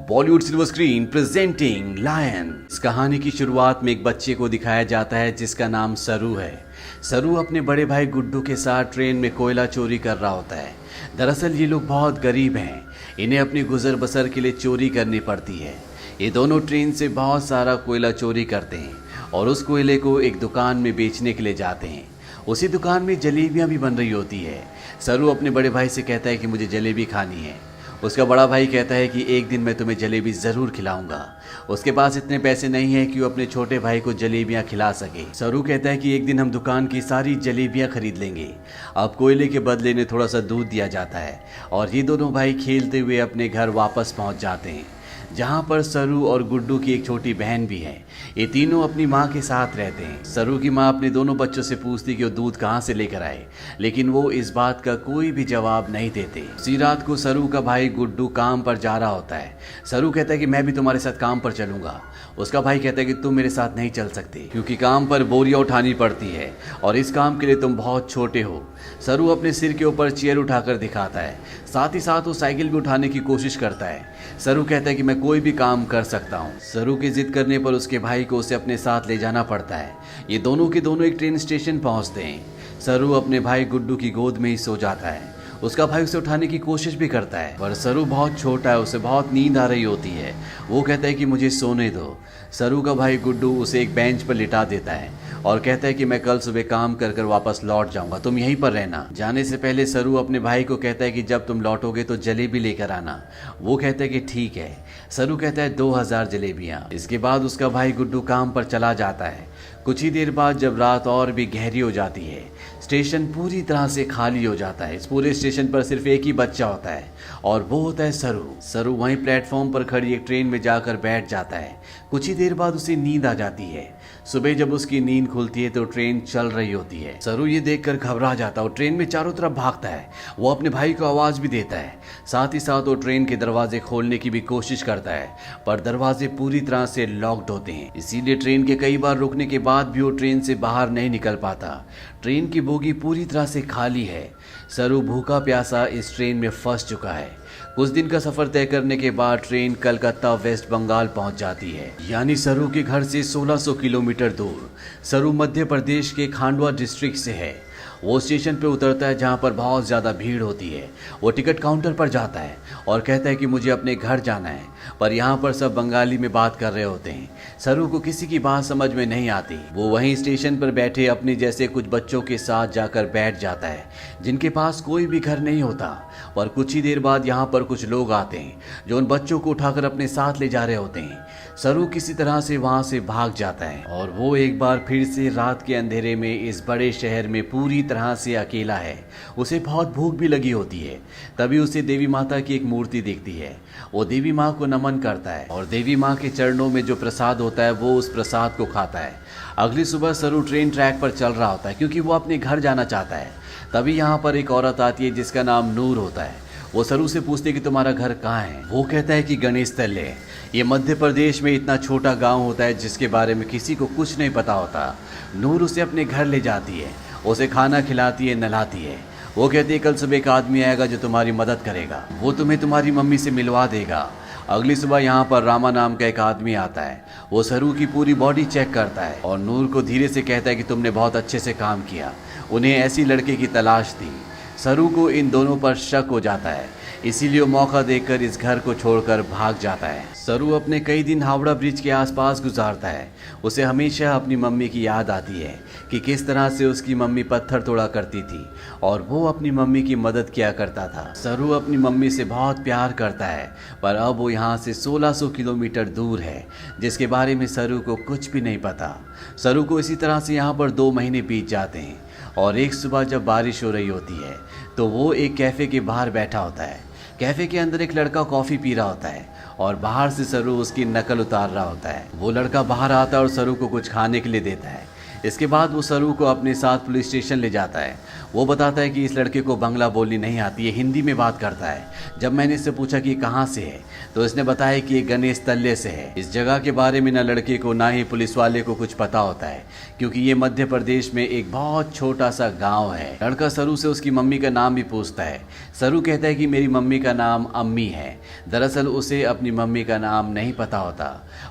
Bollywood silver screen presenting lion. इस कहानी की शुरुआत में एक बच्चे को दिखाया जाता है जिसका नाम सरू है। सरू अपने बड़े भाई गुड्डू के साथ ट्रेन में कोयला चोरी कर रहा होता है। दरअसल ये लोग बहुत गरीब हैं, इन्हें अपनी गुजर बसर के लिए चोरी करनी पड़ती है। ये दोनों ट्रेन से बहुत सारा कोयला चोरी करते हैं और उस कोयले को एक दुकान में बेचने के लिए जाते हैं। उसी दुकान में जलेबियां भी बन रही होती है। सरू अपने बड़े भाई से कहता है कि मुझे जलेबी खानी है। उसका बड़ा भाई कहता है कि एक दिन मैं तुम्हें जलेबी ज़रूर खिलाऊंगा। उसके पास इतने पैसे नहीं है कि वो अपने छोटे भाई को जलेबियां खिला सके। सरू कहता है कि एक दिन हम दुकान की सारी जलेबियां खरीद लेंगे। अब कोयले के बदले में थोड़ा सा दूध दिया जाता है और ये दोनों भाई खेलते हुए अपने घर वापस पहुंच जाते हैं, जहां पर सरू और गुड्डू की एक छोटी बहन भी है। ये तीनों अपनी माँ के साथ रहते हैं। सरू की माँ अपने दोनों बच्चों से पूछती कि वो दूध कहाँ से लेकर आए, लेकिन वो इस बात का कोई भी जवाब नहीं देते। उसी रात को सरू का भाई गुड्डू काम पर जा रहा होता है। सरू कहता है कि मैं भी तुम्हारे साथ काम पर चलूंगा। उसका भाई कहता है कि तुम मेरे साथ नहीं चल सकते क्योंकि काम पर बोरियां उठानी पड़ती है और इस काम के लिए तुम बहुत छोटे हो। सरू अपने सिर के ऊपर चेयर उठाकर दिखाता है, साथ ही साथ वो साइकिल भी उठाने की कोशिश करता है। सरू कहता है कि मैं कोई भी काम कर सकता हूँ। सरू की जिद करने पर उसके भाई को उसे अपने साथ ले जाना पड़ता है। ये दोनों के दोनों एक ट्रेन स्टेशन पहुँचते हैं। सरू अपने भाई गुड्डू की गोद में ही सो जाता है। उसका भाई उसे उठाने की कोशिश भी करता है पर सरू बहुत छोटा है, उसे बहुत नींद आ रही होती है। वो कहता है कि मुझे सोने दो। सरू का भाई गुड्डू उसे एक बेंच पर लिटा देता है और कहता है कि मैं कल सुबह काम कर कर वापस लौट जाऊंगा, तुम यहीं पर रहना। जाने से पहले सरू अपने भाई को कहता है कि जब तुम लौटोगे तो जलेबी लेकर आना। वो कहता है कि ठीक है। सरू कहता है 2000 जलेबियां। इसके बाद उसका भाई गुड्डू काम पर चला जाता है। कुछ ही देर बाद जब रात और भी गहरी हो जाती है, स्टेशन पूरी तरह से खाली हो जाता है। इस पूरे स्टेशन पर सिर्फ एक ही बच्चा होता है और वो होता है सरू। सरू वहीं प्लेटफॉर्म पर खड़ी एक ट्रेन में जाकर बैठ जाता है। कुछ ही देर बाद उसे नींद आ जाती है। सुबह जब उसकी नींद खुलती है तो ट्रेन चल रही होती है। सरू ये देखकर घबरा जाता है और ट्रेन में चारों तरफ भागता है। वो अपने भाई को आवाज भी देता है। साथ ही साथ वो ट्रेन के दरवाजे खोलने की भी कोशिश करता है पर दरवाजे पूरी तरह से लॉक्ड होते हैं। इसीलिए ट्रेन के कई बार रुकने के बाद भी वो ट्रेन से बाहर नहीं निकल पाता। ट्रेन की बोगी पूरी तरह से खाली है। सरू भूखा प्यासा इस ट्रेन में फंस चुका है। कुछ दिन का सफर तय करने के बाद ट्रेन कलकत्ता वेस्ट बंगाल पहुंच जाती है, यानी सरू के घर से 1600 किलोमीटर दूर। सरू मध्य प्रदेश के खांडवा डिस्ट्रिक्ट से है। वो स्टेशन पे उतरता है जहाँ पर बहुत ज़्यादा भीड़ होती है। वो टिकट काउंटर पर जाता है और कहता है कि मुझे अपने घर जाना है, पर यहाँ पर सब बंगाली में बात कर रहे होते हैं। सरू को किसी की बात समझ में नहीं आती। वो वहीं स्टेशन पर बैठे अपने जैसे कुछ बच्चों के साथ जाकर बैठ जाता है जिनके पास कोई भी घर नहीं होता। पर कुछ ही देर बाद यहाँ पर कुछ लोग आते हैं जो उन बच्चों को उठाकर अपने साथ ले जा रहे होते हैं। सरू किसी तरह से वहाँ से भाग जाता है और वो एक बार फिर से रात के अंधेरे में इस बड़े शहर में पूरी तरह से अकेला है। उसे बहुत भूख भी लगी होती है। तभी उसे देवी माता की एक मूर्ति दिखती है। वो देवी माँ को नमन करता है और देवी माँ के चरणों में जो प्रसाद होता है वो उस प्रसाद को खाता है। अगली सुबह सरू ट्रेन ट्रैक पर चल रहा होता है क्योंकि वो अपने घर जाना चाहता है। तभी यहाँ पर एक औरत आती है जिसका नाम नूर होता है। वो सरू से पूछते कि तुम्हारा घर कहाँ है। वो कहता है कि गणेश तल्ले। ये मध्य प्रदेश में इतना छोटा गांव होता है जिसके बारे में किसी को कुछ नहीं पता होता। नूर उसे अपने घर ले जाती है, उसे खाना खिलाती है, नहलाती है। वो कहती है कल सुबह एक आदमी आएगा जो तुम्हारी मदद करेगा, वो तुम्हें तुम्हारी मम्मी से मिलवा देगा। अगली सुबह यहाँ पर रामा नाम का एक आदमी आता है। वो सरू की पूरी बॉडी चेक करता है और नूर को धीरे से कहता है कि तुमने बहुत अच्छे से काम किया। उन्हें ऐसी लड़के की तलाश थी। सरू को इन दोनों पर शक हो जाता है, इसीलिए वो मौका देखकर इस घर को छोड़कर भाग जाता है। सरू अपने कई दिन हावड़ा ब्रिज के आसपास गुजारता है। उसे हमेशा अपनी मम्मी की याद आती है कि किस तरह से उसकी मम्मी पत्थर तोड़ा करती थी और वो अपनी मम्मी की मदद किया करता था। सरू अपनी मम्मी से बहुत प्यार करता है पर अब वो यहाँ से 1600 किलोमीटर दूर है जिसके बारे में सरू को कुछ भी नहीं पता। सरू को इसी तरह से यहाँ पर 2 महीने बीत जाते हैं और एक सुबह जब बारिश हो रही होती है तो वो एक कैफ़े के बाहर बैठा होता है। कैफ़े के अंदर एक लड़का कॉफ़ी पी रहा होता है और बाहर से सरू उसकी नकल उतार रहा होता है। वो लड़का बाहर आता है और सरू को कुछ खाने के लिए देता है। इसके बाद वो सरू को अपने साथ पुलिस स्टेशन ले जाता है। वो बताता है कि इस लड़के को बंगला बोलनी नहीं आती है, हिंदी में बात करता है। जब मैंने इससे पूछा कि कहाँ से है तो इसने बताया कि ये गणेश तल्ले से है। इस जगह के बारे में ना लड़के को ना ही पुलिस वाले को कुछ पता होता है, क्योंकि ये मध्य प्रदेश में एक बहुत छोटा सा गाँव है। लड़का सरू से उसकी मम्मी का नाम भी पूछता है। सरू कहता है कि मेरी मम्मी का नाम अम्मी है। दरअसल उसे अपनी मम्मी का नाम नहीं पता होता।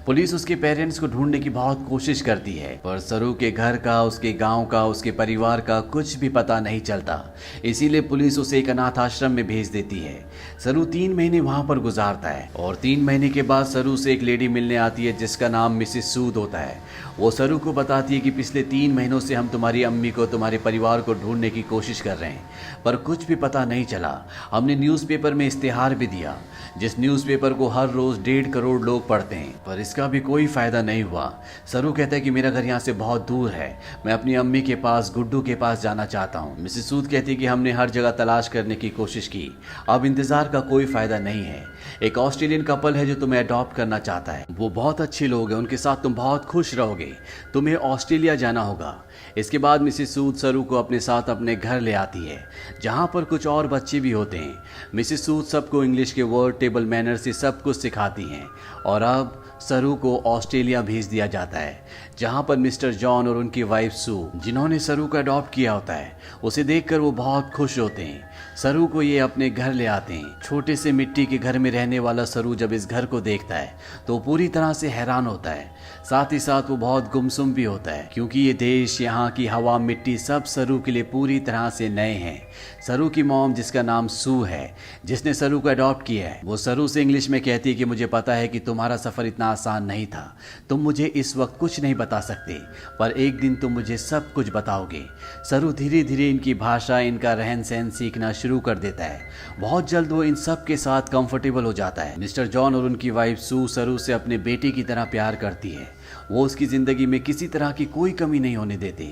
पुलिस उसके पेरेंट्स को ढूंढने की बहुत कोशिश करती है, पर सरू के घर का, उसके गांव का, उसके परिवार का कुछ भी पता नहीं चलता। इसीलिए पुलिस उसे एक अनाथ आश्रम में भेज देती है। सरू 3 महीने वहां पर गुजारता है और 3 महीने के बाद सरू से एक लेडी मिलने आती है जिसका नाम मिसेस सूद होता है। वो सरू को बताती है कि पिछले 3 महीनों से हम तुम्हारी अम्मी को, तुम्हारे परिवार को ढूंढने की कोशिश कर रहे हैं, पर कुछ भी पता नहीं चला। हमने न्यूज़पेपर में इश्तेहार भी दिया, जिस न्यूज़पेपर को हर रोज 1.5 करोड़ लोग पढ़ते हैं, पर इसका भी कोई फायदा नहीं हुआ। सरू कहता है कि मेरा घर यहाँ से बहुत दूर है, मैं अपनी अम्मी के पास, गुड्डू के पास जाना चाहता हूँ। मिसेस सूद कहती है कि हमने हर जगह तलाश करने की कोशिश की, अब इंतजार का कोई फायदा नहीं है। एक ऑस्ट्रेलियन कपल है जो तुम्हें अडॉप्ट करना चाहता है, वो बहुत अच्छे लोग हैं, उनके साथ तुम बहुत खुश रहोगे, तुम्हें ऑस्ट्रेलिया जाना होगा। इसके बाद मिसेस सूद सरू को अपने साथ अपने घर ले आती है, जहाँ पर कुछ और बच्चे भी होते हैं। मिसेस सूद सबको इंग्लिश के वर्ड, टेबल मैनर से सब कुछ सिखाती हैं और अब सरू को ऑस्ट्रेलिया भेज दिया जाता है, जहां पर मिस्टर जॉन और उनकी वाइफ सू, जिन्होंने सरू को अडॉप्ट किया होता है, उसे देखकर वो बहुत खुश होते हैं। सरू को ये अपने घर ले आते हैं। छोटे से मिट्टी के घर में रहने वाला सरू जब इस घर को देखता है तो पूरी तरह से हैरान होता है। साथ ही साथ वो बहुत गुमसुम भी होता है, क्योंकि ये देश, यहाँ की हवा, मिट्टी सब सरू के लिए पूरी तरह से नए हैं। सरू की मॉम, जिसका नाम सू है, जिसने सरू को अडॉप्ट किया है, वो सरू से इंग्लिश में कहती है कि मुझे पता है कि तुम्हारा सफ़र इतना आसान नहीं था, तुम मुझे इस वक्त कुछ नहीं बता सकते, पर एक दिन तुम मुझे सब कुछ बताओगे। सरू धीरे धीरे इनकी भाषा, इनका रहन सहन सीखना शुरू कर देता है। बहुत जल्द वो इन सब के साथ कंफर्टेबल हो जाता है। मिस्टर जॉन और उनकी वाइफ सू सरू से अपने बेटे की तरह प्यार करती है। वो उसकी ज़िंदगी में किसी तरह की कोई कमी नहीं होने देते।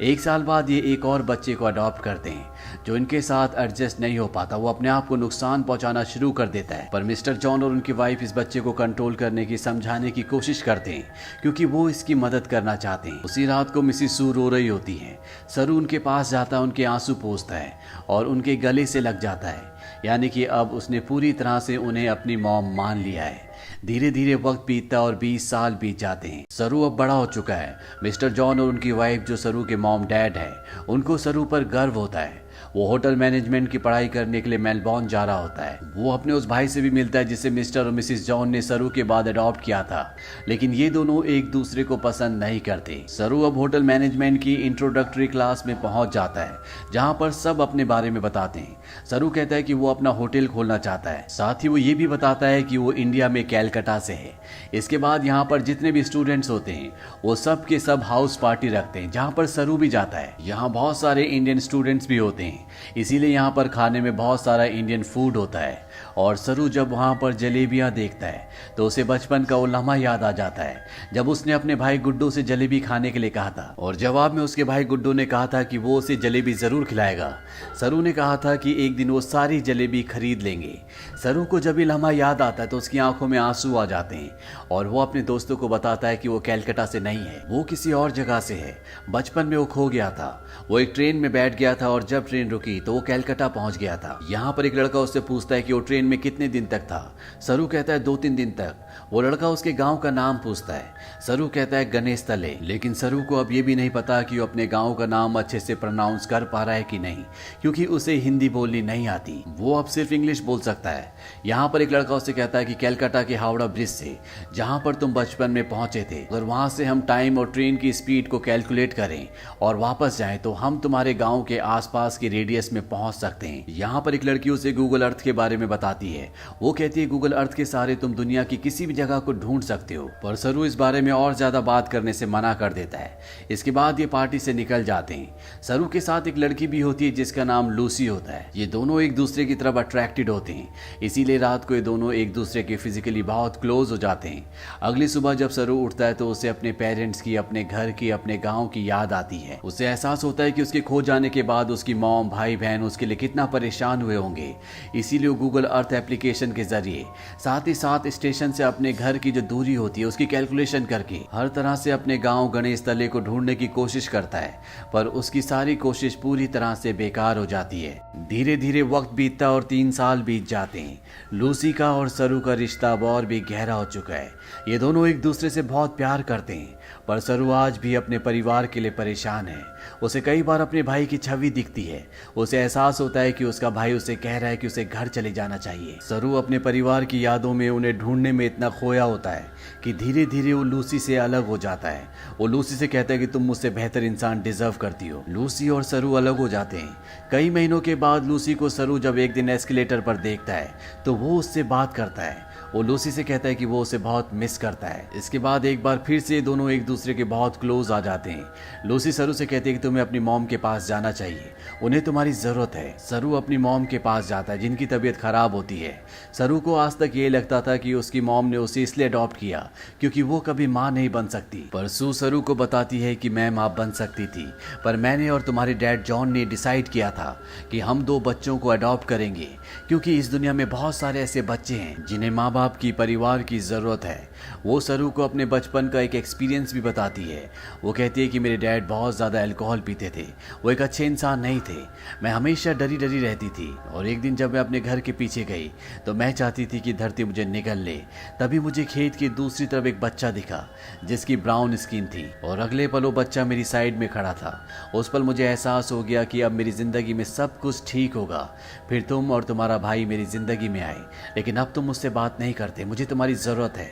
1 साल बाद ये एक और बच्चे को अडॉप्ट करते हैं, जो इनके साथ एडजस्ट नहीं हो पाता। वो अपने आप को नुकसान पहुंचाना शुरू कर देता है, पर मिस्टर जॉन और उनकी वाइफ इस बच्चे को कंट्रोल करने की, समझाने की कोशिश करते हैं, क्योंकि वो इसकी मदद करना चाहते हैं। उसी रात को मिसेस सू रो रही होती है। सरू उनके पास जाता है, उनके आंसू पोंछता है और उनके गले से लग जाता है, यानी कि अब उसने पूरी तरह से उन्हें अपनी मॉम मान लिया है। धीरे धीरे वक्त बीतता और 20 साल बीत जाते हैं। सरू अब बड़ा हो चुका है। मिस्टर जॉन और उनकी वाइफ, जो सरू के मॉम डैड है, उनको सरू पर गर्व होता है। वो होटल मैनेजमेंट की पढ़ाई करने के लिए मेलबॉर्न जा रहा होता है। वो अपने उस भाई से भी मिलता है जिसे मिस्टर और मिसेस जॉन ने सरू के बाद अडॉप्ट किया था, लेकिन ये दोनों एक दूसरे को पसंद नहीं करते। सरू अब होटल मैनेजमेंट की इंट्रोडक्टरी क्लास में पहुंच जाता है, जहां पर सब अपने बारे में बताते हैं। सरू कहता है कि वो अपना होटल खोलना चाहता है, साथ ही वो ये भी बताता है कि वो इंडिया में कैलकाटा से है। इसके बाद यहाँ पर जितने भी स्टूडेंट्स होते हैं वो सब के सब हाउस पार्टी रखते हैं, जहाँ पर सरू भी जाता है। यहाँ बहुत सारे इंडियन स्टूडेंट्स भी होते हैं, इसीलिए यहाँ पर खाने में बहुत सारा इंडियन फूड होता है। और सरू जब वहाँ पर जलेबियाँ देखता है तो उसे बचपन का वो लम्हा याद आ जाता है, जब उसने अपने भाई गुड्डू से जलेबी खाने के लिए कहा था और जवाब में उसके भाई गुड्डू ने कहा था कि वो उसे जलेबी जरूर खिलाएगा। सरू ने कहा था कि एक दिन वो सारी जलेबी खरीद लेंगे। सरू को जब ये लम्हा याद आता है तो उसकी आंखों में आंसू आ जाते हैं और वो अपने दोस्तों को बताता है कि वो कैलकाटा से नहीं है, वो किसी और जगह से है। बचपन में वो खो गया था, वो एक ट्रेन में बैठ गया था और जब ट्रेन रुकी तो वो कैलकाटा पहुंच गया था। यहाँ पर एक लड़का उससे पूछता है कि वो ट्रेन में कितने दिन तक था। सरू कहता है 2-3 दिन तक। वो लड़का उसके गांव का नाम पूछता है। सरू कहता है गणेश तले, लेकिन सरू को अब ये भी नहीं पता कि वो अपने गांव का नाम अच्छे से प्रोनाउंस कर पा रहा है कि नहीं, क्योंकि उसे हिंदी बोलनी नहीं आती, वो अब सिर्फ इंग्लिश बोल सकता है। यहाँ पर एक लड़का उससे कहता है कि कैलकाटा के हावड़ा ब्रिज से, जहाँ पर तुम बचपन में पहुंचे थे, अगर वहां से हम टाइम और ट्रेन की स्पीड को कैलकुलेट करें और वापस जाएं तो हम तुम्हारे गांव के आसपास के रेडियस में पहुंच सकते हैं। यहाँ पर एक लड़की उसे गूगल अर्थ के बारे में बताती है। वो कहती है गूगल अर्थ के सहारे तुम दुनिया की किसी भी जगह को ढूंढ सकते हो, पर सरू इस बारे में और ज्यादा बात करने से मना कर देता है। इसके बाद ये पार्टी से निकल जाते हैं। सरू के साथ एक लड़की भी होती है जिसका नाम लूसी होता है। ये दोनों एक दूसरे की तरफ अट्रैक्टेड होते हैं, इसीलिए रात को ये दोनों एक दूसरे के फिजिकली बहुत क्लोज हो जाते हैं। अगली सुबह जब सरू उठता है तो उसे अपने पेरेंट्स की, अपने घर की, अपने गाँव की याद आती है। उसे एहसास होता है कि उसके खो जाने के बाद उसकी मॉम, भाई बहन उसके लिए कितना परेशान हुए होंगे। इसीलिए वो गूगल अर्थ एप्लीकेशन के जरिए साथ ही साथ स्टेशन से अपने घर की जो दूरी होती है उसकी कैलकुलेशन करके हर तरह से अपने गांव गणेश तले को ढूंढने की कोशिश करता है, पर उसकी सारी कोशिश पूरी तरह से बेकार हो जाती है। धीरे धीरे वक्त बीतता और 3 साल बीत जाते हैं। लूसी का और सरू का रिश्ता अब और भी गहरा हो चुका है। ये दोनों एक दूसरे से बहुत प्यार करते हैं, पर सरू आज भी अपने परिवार के लिए परेशान है। उसे कई बार अपने भाई की छवि दिखती है। उसे एहसास होता है कि उसका भाई उसे कह रहा है कि उसे घर चले जाना चाहिए। सरू अपने परिवार की यादों में उन्हें ढूंढने में इतना खोया होता है कि धीरे धीरे वो लूसी से अलग हो जाता है। वो लूसी से कहता है कि तुम मुझसे बेहतर इंसान डिजर्व करती हो। लूसी और सरू अलग हो जाते हैं। कई महीनों के बाद लूसी को सरू जब एक दिन एस्केलेटर पर देखता है तो वो उससे बात करता है। वो लूसी से कहता है कि वो उसे बहुत मिस करता है। इसके बाद एक बार फिर से दोनों एक दूसरे के बहुत क्लोज आ जाते हैं। लूसी सरू से कहती है कि तुम्हें अपनी मॉम के पास जाना चाहिए, उन्हें तुम्हारी जरूरत है। सरू अपनी मॉम के पास जाता है जिनकी तबीयत खराब होती है। सरू को आज तक ये लगता था कि उसकी मॉम ने उसे इसलिए अडॉप्ट किया क्योंकि वो कभी माँ नहीं बन सकती, पर सू सरू को बताती है कि मैं माँ बन सकती थी, पर मैंने और तुम्हारे डैड जॉन ने डिसाइड किया था कि हम 2 बच्चों को अडॉप्ट करेंगे, क्योंकि इस दुनिया में बहुत सारे ऐसे बच्चे हैं जिन्हें माँ बाप की, परिवार की जरूरत है। वो सरू को अपने बचपन का एक एक्सपीरियंस भी बताती है। वो कहती है कि मेरे डैड बहुत ज़्यादा अल्कोहल पीते थे, वो एक अच्छे इंसान नहीं थे। मैं हमेशा डरी डरी रहती थी और एक दिन जब मैं अपने घर के पीछे गई तो मैं चाहती थी कि धरती मुझे निगल ले। तभी मुझे खेत की दूसरी तरफ एक बच्चा दिखा जिसकी ब्राउन स्किन थी और अगले पल वो बच्चा मेरी साइड में खड़ा था। उस पल मुझे एहसास हो गया कि अब मेरी ज़िंदगी में सब कुछ ठीक होगा। फिर तुम और तुम्हारा भाई मेरी ज़िंदगी में आए, लेकिन अब तुम मुझसे बात नहीं करते, मुझे तुम्हारी ज़रूरत है।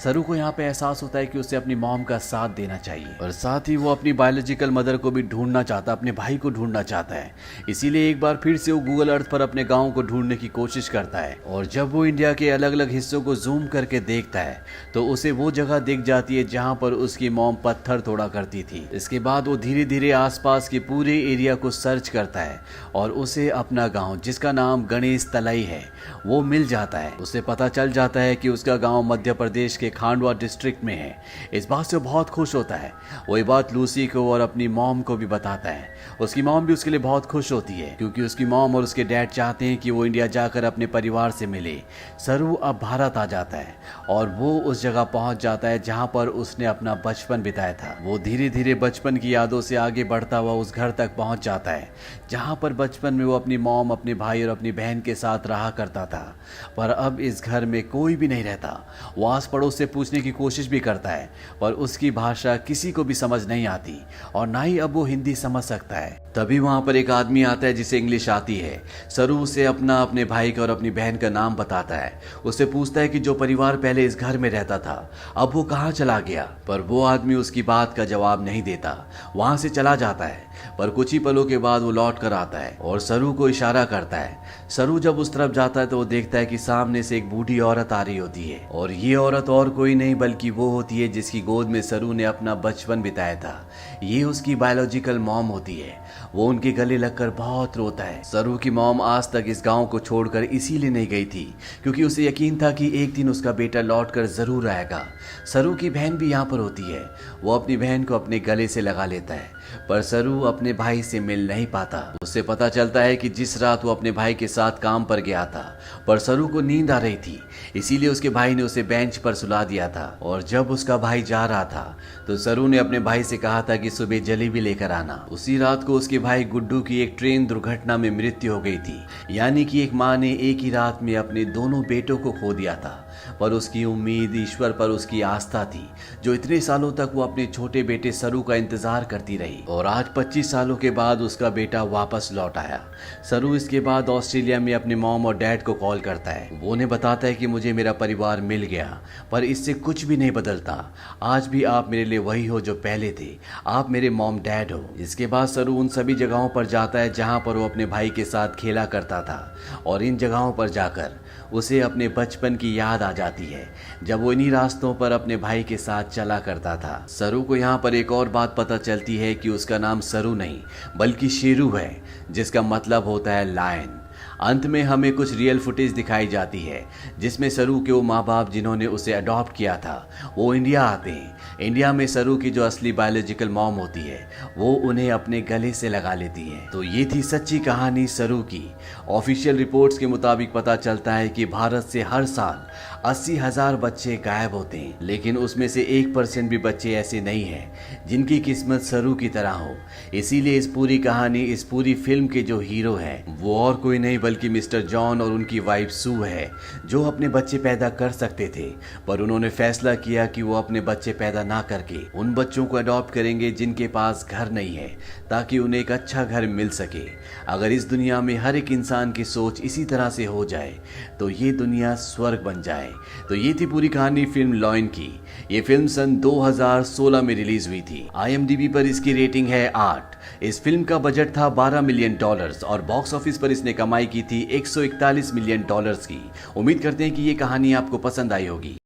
सरू को यहाँ पे एहसास होता है कि उसे अपनी मॉम का साथ देना चाहिए और साथ ही वो अपनी बायोलॉजिकल मदर को भी ढूंढना चाहता, अपने भाई को ढूंढना चाहता है। इसीलिए एक बार फिर से वो गूगल अर्थ पर अपने गांव को ढूंढने की कोशिश करता है और जब वो इंडिया के अलग अलग हिस्सों को जूम करके देखता है तो उसे वो जगह दिख जाती है जहाँ पर उसकी मॉम पत्थर तोड़ा करती थी। इसके बाद वो धीरे धीरे आसपास के पूरे एरिया को सर्च करता है और उसे अपना गाँव, जिसका नाम गणेश तलाई है, वो मिल जाता है। उसे पता चल जाता है कि उसका गांव मध्य प्रदेश के खांडवा डिस्ट्रिक्ट में है। इस बात से बहुत खुश होता है। वो ये बात लूसी को और अपनी मॉम को भी बताता है। उसकी मॉम भी उसके लिए बहुत खुश होती है क्योंकि उसकी मॉम और उसके डैड चाहते हैं कि वो इंडिया जाकर अपने परिवार से मिले। सरू अब भारत आ जाता है और वो उस जगह पहुंच जाता है जहां पर उसने अपना बचपन बिताया था। वो धीरे धीरे बचपन की यादों से आगे बढ़ता हुआ उस घर तक पहुंच जाता है जहां पर बचपन में वो अपनी मॉम, अपने भाई और अपनी बहन के साथ रहा करता था। पर अब इस घर में कोई भी नहीं रहता। वो आस पड़ोस से पूछने की कोशिश भी करता है पर उसकी भाषा किसी को भी समझ नहीं आती और ना ही अब वो हिंदी समझ सकता है। तभी वहां पर एक आदमी आता है जिसे इंग्लिश आती है। सरू उसे अपने भाई का और अपनी बहन का नाम बताता है। उससे पूछता है कि जो परिवार पहले इस घर में रहता था अब वो कहाँ चला गया, पर वो आदमी उसकी बात का जवाब नहीं देता, वहां से चला जाता है। पर कुछ ही पलों के बाद वो लौट कर आता है और सरू को इशारा करता है। सरू जब उस तरफ जाता है तो वो देखता है कि सामने से एक बूढ़ी औरत आ रही होती है और ये औरत और कोई नहीं बल्कि वो होती है जिसकी गोद में सरू ने अपना बचपन बिताया था। ये उसकी बायोलॉजिकल मॉम होती है। वो उनके गले लगकर बहुत रोता है। सरू की मॉम आज तक इस गांव को छोड़कर इसीलिए नहीं गई थी क्योंकि उसे यकीन था कि एक दिन उसका बेटा लौटकर जरूर आएगा। सरू की बहन भी यहाँ पर होती है। वो अपनी बहन को अपने गले से लगा लेता है पर सरू अपने भाई से मिल नहीं पाता। उससे पता चलता है कि जिस रात वो अपने भाई के साथ काम पर गया था पर सरू को नींद आ रही थी, इसीलिए उसके भाई ने उसे बेंच पर सुला दिया था। और जब उसका भाई जा रहा था तो सरू ने अपने भाई से कहा था कि सुबह जलेबी लेकर आना। उसी रात को उसके भाई गुड्डू की एक ट्रेन दुर्घटना में मृत्यु हो गई थी, यानी कि एक माँ ने एक ही रात में अपने दोनों बेटों को खो दिया था। पर उसकी उम्मीद, ईश्वर पर उसकी आस्था थी जो इतने सालों तक वो अपने छोटे बेटे सरू का इंतजार करती रही और आज 25 सालों के बाद उसका बेटा वापस लौट आया। सरू इसके बाद ऑस्ट्रेलिया में अपने मॉम और डैड को कॉल करता है। वो उन्हें बताता है कि मुझे मेरा परिवार मिल गया पर इससे कुछ भी नहीं बदलता। आज भी आप मेरे लिए वही हो जो पहले थे, आप मेरे मॉम डैड हो। इसके बाद सरू उन सभी जगहों पर जाता है जहां पर वो अपने भाई के साथ खेला करता था और इन जगहों पर जाकर उसे अपने बचपन की याद आ जाती है जब वो इन्हीं रास्तों पर अपने भाई के साथ चला करता था। सरू को यहाँ पर एक और बात पता चलती है कि उसका नाम सरू नहीं बल्कि शेरू है, जिसका मतलब होता है लायन। अंत में हमें कुछ रियल फुटेज दिखाई जाती है जिसमें सरू के वो माँ बाप जिन्होंने उसे अडॉप्ट किया था वो इंडिया आते हैं। इंडिया में सरू की जो असली बायोलॉजिकल मॉम होती है वो उन्हें अपने गले से लगा लेती है। तो ये थी सच्ची कहानी सरू की। ऑफिशियल रिपोर्ट्स के मुताबिक पता चलता है कि भारत से हर साल 80,000 बच्चे गायब होते हैं, लेकिन उसमें से 1% भी बच्चे ऐसे नहीं हैं जिनकी किस्मत सरू की तरह हो। इसीलिए इस पूरी कहानी, इस पूरी फिल्म के जो हीरो हैं वो और कोई नहीं बल्कि मिस्टर जॉन और उनकी वाइफ सू है, जो अपने बच्चे पैदा कर सकते थे पर उन्होंने फैसला किया कि वो अपने बच्चे पैदा ना करके उन बच्चों को अडॉप्ट करेंगे जिनके पास घर नहीं है, ताकि उन्हें एक अच्छा घर मिल सके। अगर इस दुनिया में हर एक इंसान की सोच इसी तरह से हो जाए तो ये दुनिया स्वर्ग बन जाए। तो ये थी पूरी कहानी फिल्म लॉयन की। ये फिल्म सन 2016 में रिलीज हुई थी। IMDb पर इसकी रेटिंग है 8। इस फिल्म का बजट था $12 मिलियन और बॉक्स ऑफिस पर इसने कमाई की थी $141 मिलियन की। उम्मीद करते हैं कि ये कहानी आपको पसंद आई होगी।